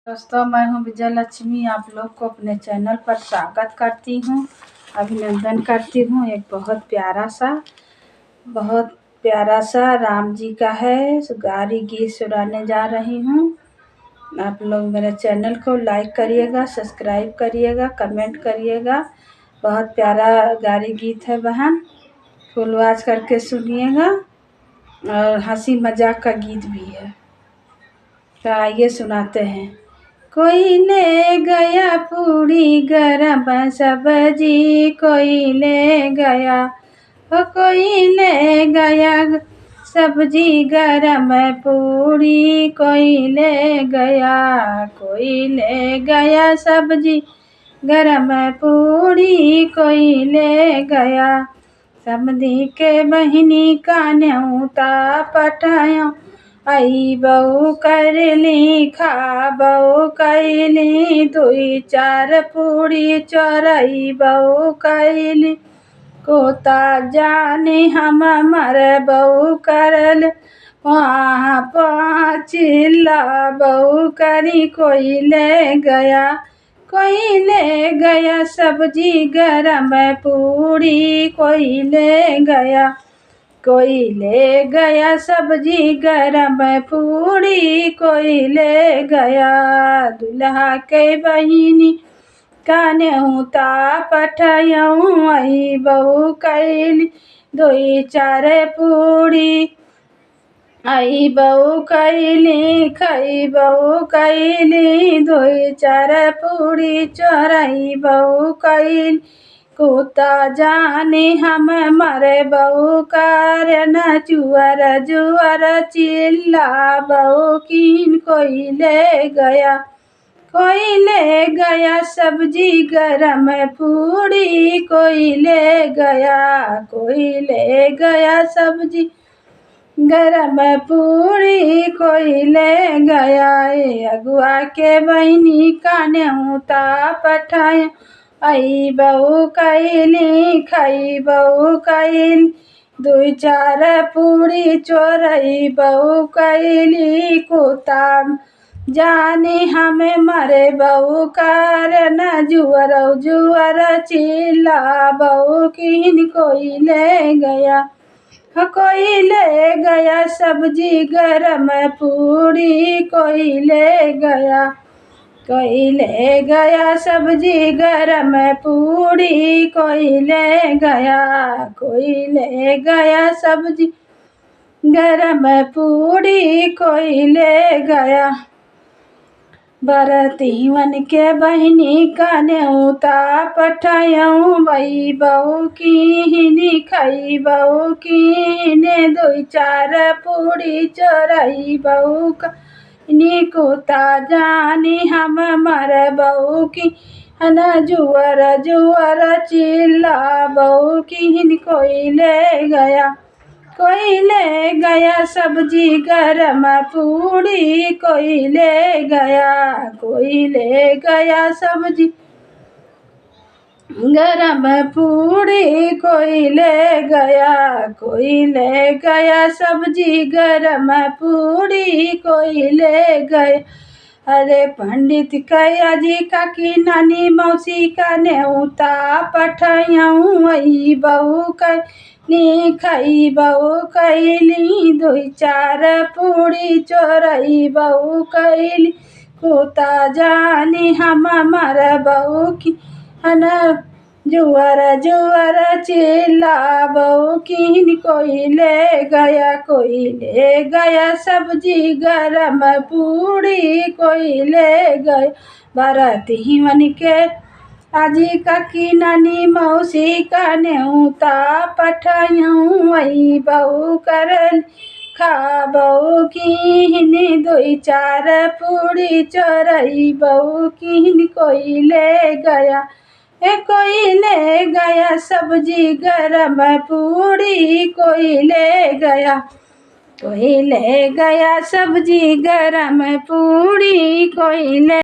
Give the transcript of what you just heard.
दोस्तों, मैं हूं विजय लक्ष्मी। आप लोग को अपने चैनल पर स्वागत करती हूं, अभिनंदन करती हूं। एक बहुत प्यारा सा राम जी का है गारी गीत सुनाने जा रही हूं। आप लोग मेरे चैनल को लाइक करिएगा, सब्सक्राइब करिएगा, कमेंट करिएगा। बहुत प्यारा गारी गीत है बहन, फुल वॉच करके सुनिएगा। और हंसी मजाक का गीत भी है, तो आइए सुनाते हैं। कोई ले गया पूरी गरम सब्जी, कोई ले गया, कोई ले गया सब्जी गरम पूरी, कोई ले गया, कोई ले गया सब्जी गरम पूरी, कोई ले गया। समधी के बहिनी का न्योता पठाया, आई बहू करली खा बहू कैली, दुई चार पूरी चोरई बहू कैली। कोता जाने हम मर बहू करल, वहाँ पाँचिल्ला बहू करी। कोई ले गया सब्जी गरम पूरी, कोई ले गया, कोई ले गया सब्जी गरम पूरी, कोई ले गया। दुल्हा के बहिनी का न्योता पठायूं, आई बहू कैली दुई चार पूरी, आई बहू कैली खई बहू कैली, दुई चार पूरी चोरई बहू कैली। कुत्ता जाने हम मरे बहू कर न जुअर जुअर चिल्ला बहू कीन। कोई ले गया सब्जी गरम पूरी, कोई ले गया सब्जी गरम पूरी, कोई ले गया। अगुआ के बहिनी का न्योता पठाया, आई बहू कैली खई बहू कैली, दुई चार पूरी चोरई बहू कैली। कुत्ता जाने हमें मरे बहू कर न जुअर जुअर चिल्ला बहू कीन। कोई ले गया सब्जी गरम पूरी, कोई ले गया सब्जी गरम पूरी, कोई ले गया सब्जी गरम पूरी, कोई ले गया। बरतीवन के बहिनी का न्योता पठायूं, वही बहू कीनी खई बहू कीने, दुई चार पूरी चोरई बहू नी। कुत्ता जाने हम मर बहू की न जुअर जुअर चिल्ला बहू कीन। कोई ले गया सब्जी गरम पूरी, कोई ले गया सब्जी गरम पूरी, कोई ले गया सब्जी गरम पूरी, कोई ले गया। अरे पंडित कया जी काकी नानी मौसी का न्योता पठायूं, वही बहू कैली खई बहू कैली, दुई चार पूरी चोरई बहू कैली। कुत्ता जाने हम मर बहू की न जुअर जुअर चिल्ला बहू कीन। कोई ले गया सब्जी गरम पूरी, कोई ले गया। बरतीवन के आजी काकी नानी मौसी का न्योता पठायूं, वही बहू करल खा बहू कीन, दुई चार पूरी चोरई बहू कीन। कोई ले गया सब्जी गरम पूरी, कोई ले गया सब्जी गरम पूरी, कोई ले